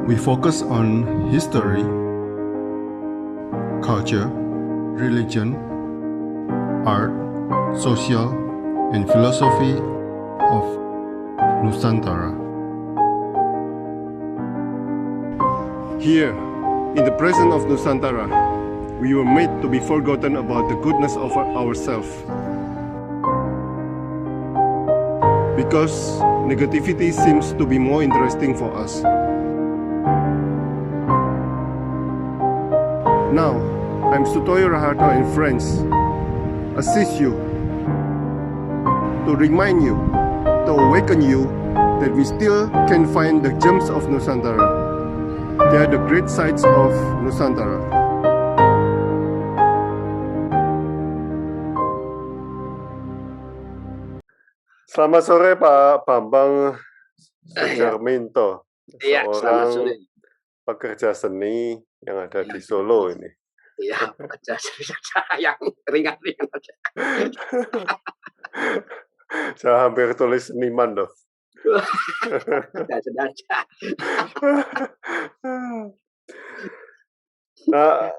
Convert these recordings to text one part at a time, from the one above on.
We focus on history, culture, religion, art, social, and philosophy of Nusantara. Here, in the presence of Nusantara, we were made to be forgotten about the goodness of ourselves. Because negativity seems to be more interesting for us. Now, I'm Sutoyo Raharto and friends, assist you, to remind you, to awaken you that we still can find the gems of Nusantara. They are the great sights of Nusantara. Selamat sore Pak Bambang Sujarminto, seorang pekerja seni yang ada di Solo ini. Iya, pekerja seni yang ringan-ringan aja. Saya hampir tulis seniman loh. Sudah. Nah,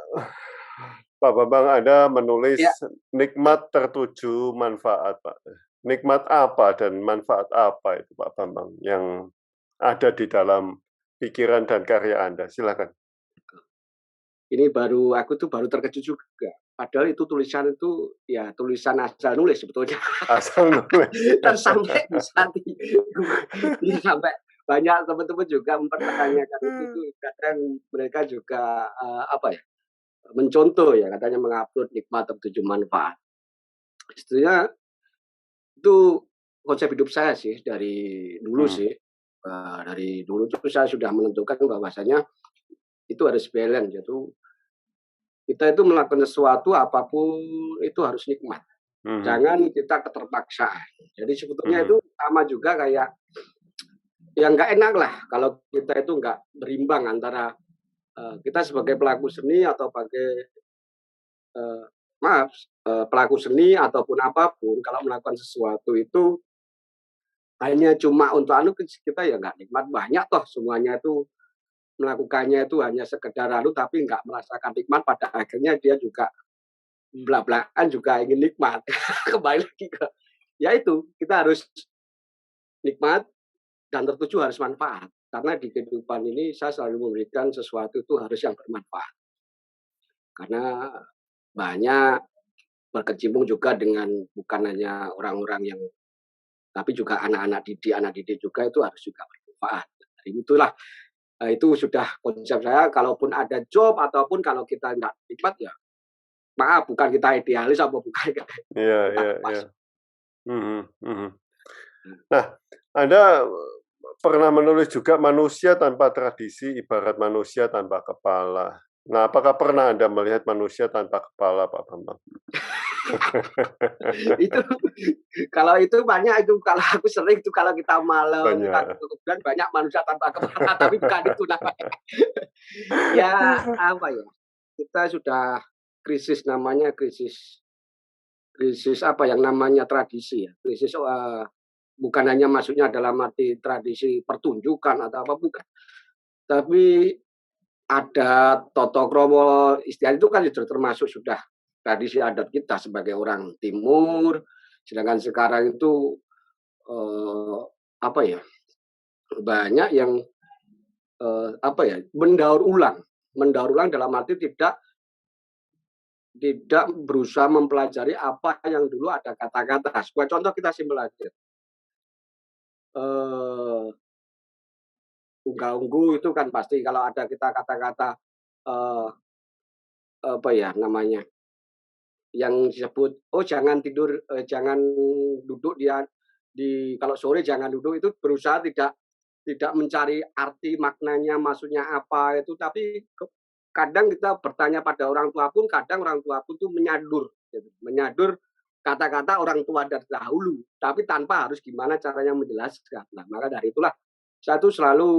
Pak Bambang, Anda menulis nikmat tertuju manfaat, Pak. Nikmat apa dan manfaat apa itu, Pak Bambang, yang ada di dalam pikiran dan karya Anda? Silakan. Ini aku tuh baru terkejut juga. Padahal itu tulisan asal nulis sebetulnya. Asal nulis. Dan sampai sampai banyak teman-teman juga mempertanyakan itu. Kadang mereka juga mencontoh ya, katanya mengupload nikmat tertuju manfaat. Sebetulnya itu konsep hidup saya sih dari dulu sih. Dari dulu itu saya sudah menentukan bahwasanya itu harus balance, yaitu kita itu melakukan sesuatu apapun itu harus nikmat. Jangan kita keterpaksaan. Jadi sebetulnya itu sama juga kayak yang nggak enak lah kalau kita itu nggak berimbang antara kita sebagai pelaku seni atau pelaku seni ataupun apapun, kalau melakukan sesuatu itu hanya cuma untuk kita ya nggak nikmat. Banyak toh semuanya itu melakukannya itu hanya sekedar tapi nggak merasakan nikmat, pada akhirnya dia juga belak-belakan juga ingin nikmat. Kembali lagi ke itu, kita harus nikmat dan tertuju harus manfaat, karena di kehidupan ini saya selalu memberikan sesuatu itu harus yang bermanfaat, karena banyak berkecimpung juga dengan bukan hanya orang-orang yang, tapi juga anak didik juga itu harus juga bermanfaat. Jadi itulah itu sudah konsep saya. Kalaupun ada job ataupun kalau kita nggak nikmat ya maaf, bukan kita idealis apa bukan. Iya. Nah, Anda pernah menulis juga manusia tanpa tradisi ibarat manusia tanpa kepala. Nah, apakah pernah Anda melihat manusia tanpa kepala, Pak Bambang? Kalau itu banyak itu, kalau aku sering itu kalau kita malam kemudian banyak manusia tanpa kepala, tapi bukan itu namanya. Kita sudah krisis yang namanya tradisi ya. Krisis bukan hanya maksudnya dalam arti tradisi pertunjukan atau apa, bukan. Tapi ada toto kromo, istilah itu kan sudah termasuk sudah tradisi adat kita sebagai orang timur. Sedangkan sekarang itu banyak yang mendaur ulang dalam arti tidak berusaha mempelajari apa yang dulu ada kata-kata. Sebuah contoh kita simpel aja. Unggah-ungguh itu kan pasti kalau ada kita kata-kata yang disebut jangan tidur, jangan duduk kalau sore jangan duduk, itu berusaha tidak mencari arti maknanya maksudnya apa itu, tapi kadang kita bertanya pada orang tua pun, kadang orang tua pun tuh menyadur kata-kata orang tua dari dahulu, tapi tanpa harus gimana caranya menjelaskan. Nah, maka dari itulah saya tuh selalu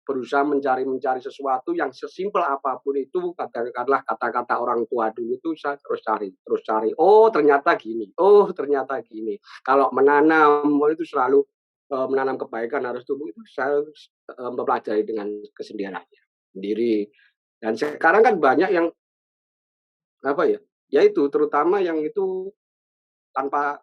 berusaha mencari sesuatu yang sesimpel apapun itu, katakanlah kata-kata orang tua dulu itu saya terus cari. Oh ternyata gini. Kalau menanam itu selalu menanam kebaikan harus tumbuh itu saya mempelajari dengan kesendiriannya sendiri. Dan sekarang kan banyak yang apa ya, ya itu terutama yang itu tanpa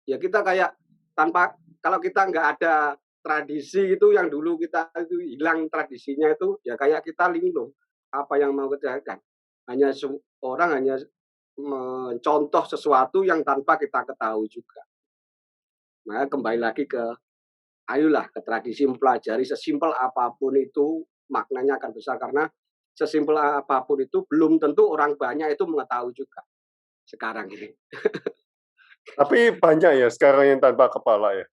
ya kita kayak tanpa kalau kita nggak ada tradisi itu yang dulu kita itu hilang tradisinya itu ya kayak kita linglung. Apa yang mau kita kerjakan. Hanya orang hanya mencontoh sesuatu yang tanpa kita ketahui juga. Maka kembali lagi ke ayolah ke tradisi mempelajari sesimpel apapun itu maknanya akan besar karena sesimpel apapun itu belum tentu orang banyak itu mengetahui juga sekarang ini. Tapi banyak ya sekarang yang tanpa kepala ya?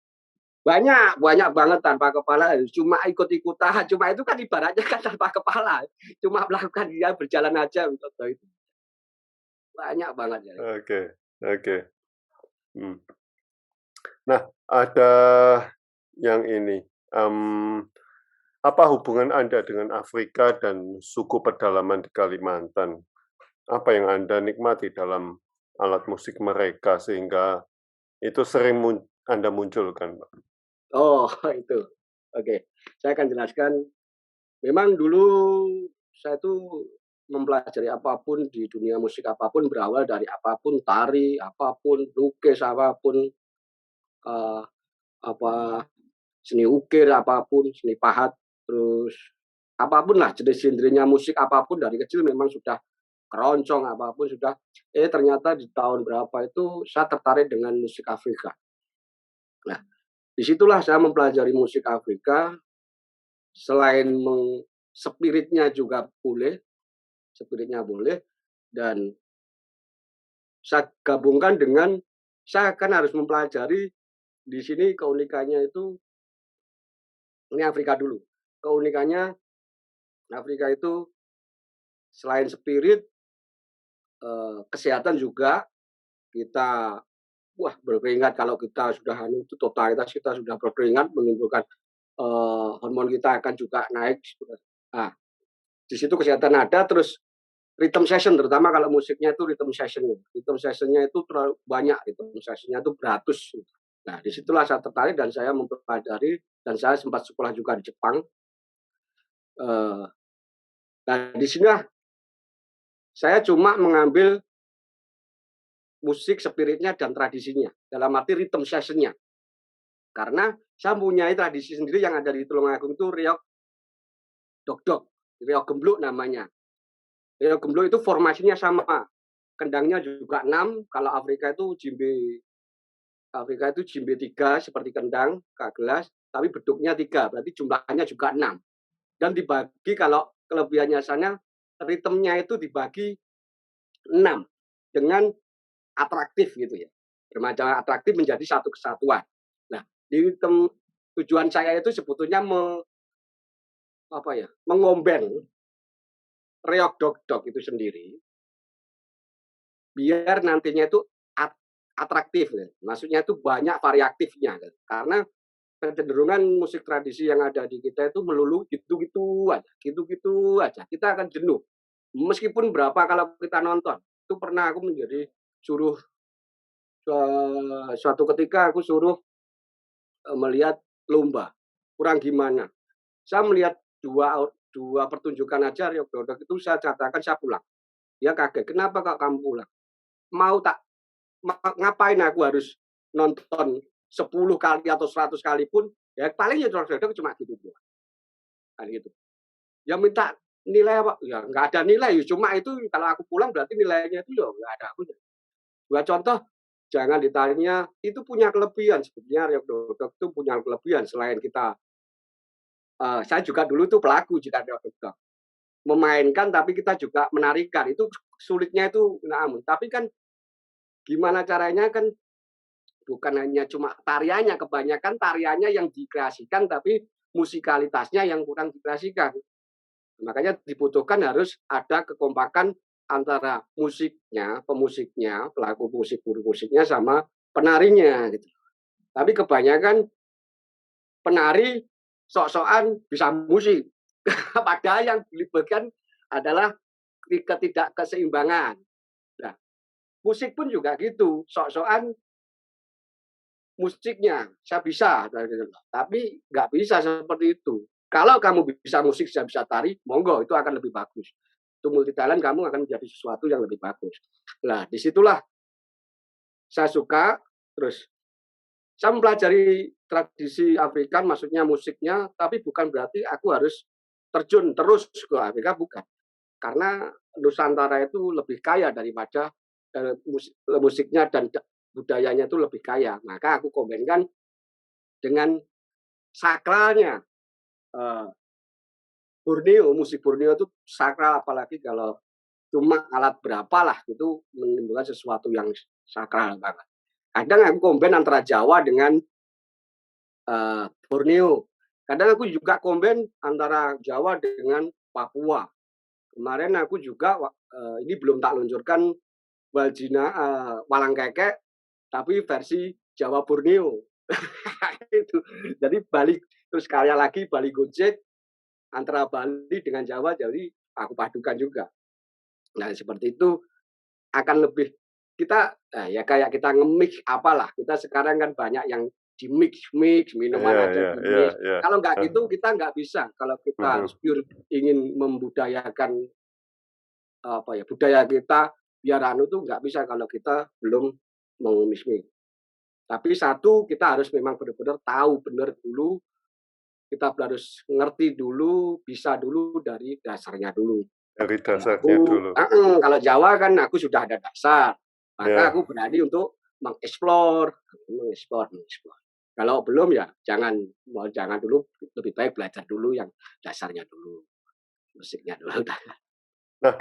Banyak, banyak banget tanpa kepala, cuma ikut-ikutan, cuma itu kan ibaratnya kan tanpa kepala, cuma melakukan dia berjalan aja contoh itu. Banyak banget ya. Oke, oke. Nah, ada yang ini, apa hubungan Anda dengan Afrika dan suku pedalaman di Kalimantan? Apa yang Anda nikmati dalam alat musik mereka sehingga itu sering Anda munculkan, Pak? Oh, itu. Oke, saya akan jelaskan. Memang dulu saya tuh mempelajari apapun di dunia musik apapun berawal dari apapun tari, apapun lukis, apapun eh, apa seni ukir, apapun seni pahat, terus apapun lah jenis genrenya musik apapun dari kecil memang sudah keroncong apapun sudah. Ternyata di tahun berapa itu saya tertarik dengan musik Afrika. Nah, disitulah saya mempelajari musik Afrika selain spiritnya juga boleh, spiritnya boleh, dan saya gabungkan dengan saya kan harus mempelajari di sini keunikannya itu ini Afrika dulu. Keunikannya Afrika itu selain spirit, kesehatan juga kita berkeringat kalau kita sudah itu totalitas kita sudah berkeringat menimbulkan hormon kita akan juga naik. Nah, di situ kesehatan ada terus rhythm session terutama kalau musiknya itu rhythm session. Rhythm sessionnya itu terlalu banyak, rhythm sessionnya itu beratus. Nah, disitulah saya tertarik dan saya mempelajari dan saya sempat sekolah juga di Jepang. Nah, di sini saya cuma mengambil musik spiritnya dan tradisinya dalam arti rhythm sessionnya. Karena saya mempunyai tradisi sendiri yang ada di Tulungagung itu reog dok-dok, reog gembluk namanya. Reog gembluk itu formasinya sama, kendangnya juga 6, kalau Afrika itu jimbe 3 seperti kendang, kagelas, tapi beduknya 3, berarti jumlahnya juga 6. Dan dibagi kalau kelebihannya sana ritmenya itu dibagi 6 dengan atraktif gitu ya. Bermacam atraktif menjadi satu kesatuan. Nah, di tujuan saya itu sebetulnya mengombeng reog dok-dok itu sendiri biar nantinya itu atraktif ya. Maksudnya itu banyak variatifnya kan. Karena kecenderungan musik tradisi yang ada di kita itu melulu gitu-gitu aja. Kita akan jenuh. Meskipun berapa kalau kita nonton. Itu pernah aku menjadi suruh suatu ketika aku suruh melihat lomba. Kurang gimana. Saya melihat dua pertunjukan aja Riok Dodok itu saya katakan saya pulang. Dia kaget. Kenapa kok kamu pulang? Mau tak ngapain aku harus nonton 10 kali atau 100 kali pun ya paling ya Dodok cuma gitu doang. Kan gitu. Ya minta nilai apa? Ya nggak ada nilai. Cuma itu kalau aku pulang berarti nilainya itu ya nggak ada akunya. Dua contoh, jangan ditanya itu punya kelebihan sebetulnya Riok Dodok itu punya kelebihan selain kita saya juga dulu tuh pelaku jika Riok Dodok memainkan tapi kita juga menarikan itu sulitnya itu namun tapi kan gimana caranya kan bukan hanya cuma tariannya kebanyakan tariannya yang dikreasikan tapi musikalitasnya yang kurang dikreasikan. Makanya dibutuhkan harus ada kekompakan antara musiknya, pemusiknya, pelaku musik, guru musiknya sama penarinya gitu. Tapi kebanyakan penari sok-sokan bisa musik. Padahal yang dilibatkan adalah ketidakkeseimbangan. Nah, musik pun juga gitu, sok-sokan musiknya, saya bisa, tapi nggak bisa seperti itu. Kalau kamu bisa musik, saya bisa tari, monggo itu akan lebih bagus. Itu multi talent kamu akan menjadi sesuatu yang lebih bagus. Nah, disitulah saya suka, terus saya mempelajari tradisi Afrika, maksudnya musiknya, tapi bukan berarti aku harus terjun terus ke Afrika, bukan. Karena Nusantara itu lebih kaya daripada musiknya dan budayanya itu lebih kaya. Maka aku kombinkan dengan sakralnya Borneo, musik Borneo itu sakral, apalagi kalau cuma alat berapa lah itu menimbulkan sesuatu yang sakral banget. Kadang aku kombin antara Jawa dengan Borneo. Kadang aku juga kombin antara Jawa dengan Papua. Kemarin aku juga ini belum tak luncurkan Waljina Walang Keke tapi versi Jawa Borneo. Itu. Jadi Bali terus karya lagi Bali Gojek antara Bali dengan Jawa, jadi aku padukan juga. Nah, seperti itu akan lebih kita ya kayak kita nge-mix apalah. Kita sekarang kan banyak yang di-mix minuman ada di-mix. Kalau nggak gitu kita nggak bisa. Kalau kita pure ingin membudayakan budaya kita biar tuh nggak bisa kalau kita belum meng-mix. Tapi satu, kita harus memang benar-benar tahu benar dulu, kita harus ngerti dulu, bisa dulu dari dasarnya dulu. Dari dasarnya dulu. Kalau Jawa kan aku sudah ada dasar, maka aku berani untuk mengeksplor. Kalau belum ya jangan dulu, lebih baik belajar dulu yang dasarnya dulu, musiknya dulu. Nah,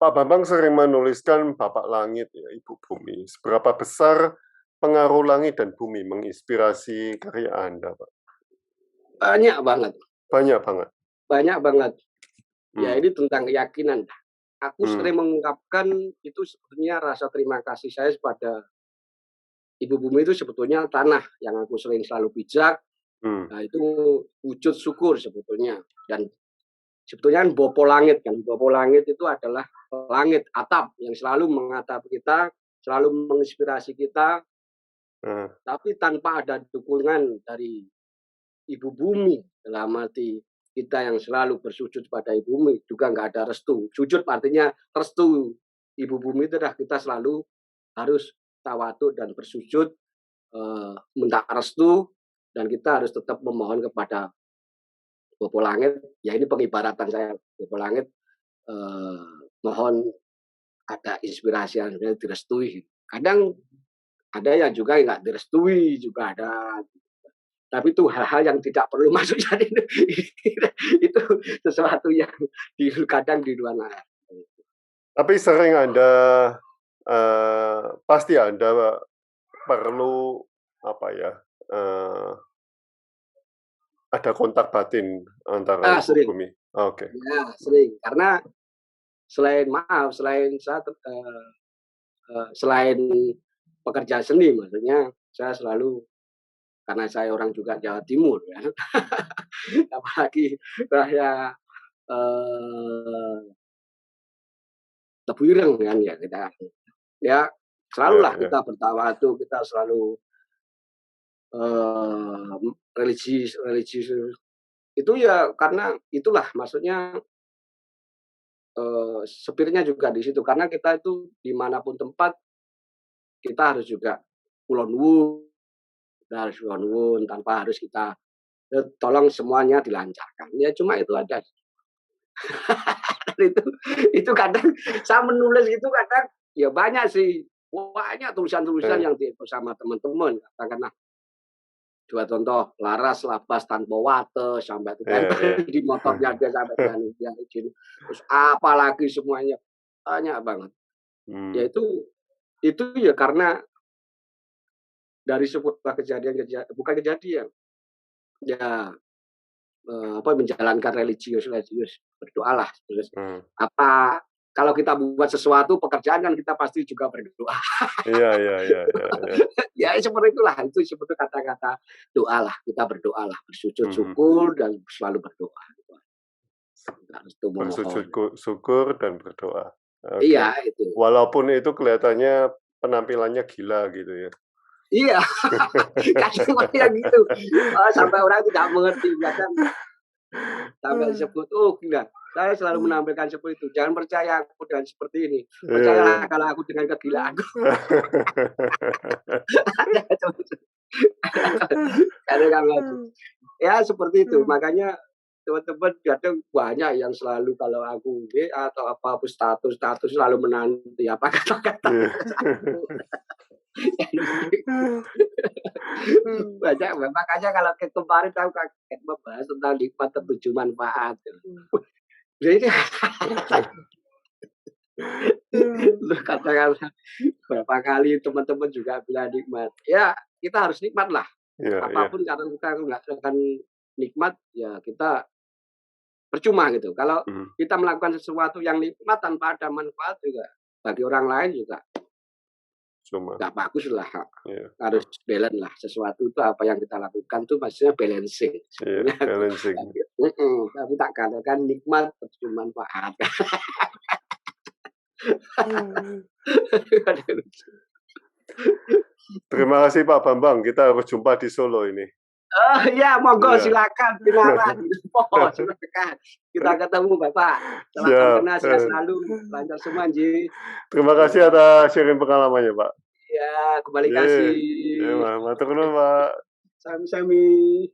Pak Bambang sering menuliskan Bapak Langit, ya, Ibu Bumi. Seberapa besar pengaruh langit dan bumi menginspirasi karya Anda, Pak? Banyak banget. Banyak banget. Ya ini tentang keyakinan. Aku sering mengungkapkan itu sebetulnya rasa terima kasih saya kepada Ibu Bumi itu sebetulnya tanah yang aku selalu bijak. Nah itu wujud syukur sebetulnya. Dan sebetulnya Bopo Langit kan. Bopo Langit itu adalah langit atap yang selalu mengatap kita, selalu menginspirasi kita. Tapi tanpa ada dukungan dari Ibu Bumi, dalam arti kita yang selalu bersujud pada Ibu Bumi, juga nggak ada restu. Sujud artinya restu Ibu Bumi itu adalah kita selalu harus tawadhu dan bersujud, minta restu, dan kita harus tetap memohon kepada Bopo Langit. Ya ini pengibaratan saya, Bopo Langit, mohon ada inspirasi yang direstui. Kadang ada yang juga nggak direstui, juga ada. Tapi itu hal-hal yang tidak perlu masuk jadi itu sesuatu yang kadang di luar nalar. Tapi sering pasti Anda perlu ada kontak batin antara Ibu Bumi. Oke. Ya, sering. Karena selain pekerja seni, maksudnya saya selalu, karena saya orang juga Jawa Timur ya, apalagi saya Tebuireng kan ya, kita ya selalulah kita bertawadhu, kita selalu religius itu ya, karena itulah maksudnya spiritnya juga di situ, karena kita itu dimanapun tempat kita harus juga kulon nuwun, tanpa harus kita tolong semuanya dilancarkan. Ya cuma itu aja. itu kadang saya menulis itu kadang ya banyak sih, banyak tulisan-tulisan yang sama teman-teman, katakanlah dua contoh, laras labas tanpa wate sampai itu kan di motornya dia sampai dia izin, terus apalagi semuanya banyak banget. Ya itu ya karena dari sebuah kejadian, bukan kejadian ya, menjalankan religius berdoalah terus. Kalau kita buat sesuatu pekerjaan kan kita pasti juga berdoa. Iya. Ya seperti itulah, itu seperti kata-kata doa lah, kita berdoa lah, bersujud syukur dan selalu berdoa. Bersujud syukur dan berdoa. Iya itu. Walaupun itu kelihatannya penampilannya gila gitu ya. Iya, kadang ada gitu. Sampai orang tidak mengerti, kadang sampai disebut, "Oh gila, saya selalu menampilkan seperti itu, jangan percaya aku dengan seperti ini, Iya, iya. percayalah kalau aku dengan kegilaanku." Kadang gitu. Ya seperti itu, makanya teman-teman kadang banyak yang selalu kalau aku WA atau apa status selalu menanti apa kata-kata Iya. aku. Banyak, makanya kalau kemarin aku kaget membahas tentang nikmat tertuju manfaat. Jadi katakanlah berapa kali teman-teman juga bilang nikmat. Ya kita harus nikmat lah. Iya, iya. Apapun karena kita nggak akan nikmat, ya kita percuma gitu. Kalau Mhm. kita melakukan sesuatu yang nikmat tanpa ada manfaat juga bagi orang lain juga Cuma. nggak bagus lah. Iya. Harus balance lah, sesuatu itu apa yang kita lakukan tuh maksudnya balancing. Iya, balancing. Tapi tak katakan nikmat terus manfaat. Terima kasih Pak Bambang, kita harus jumpa di Solo ini. Oh iya, monggo Iya. silakan Pinaran. Oh, silakan. Kita ketemu Bapak. Salam Siap. kenal, sehat selalu, lancar semua Ji. Terima kasih atas sharing pengalamannya, Pak. Ya, kembali Iya. kasih. Iya, matur nuwun, Pak. Sami-sami.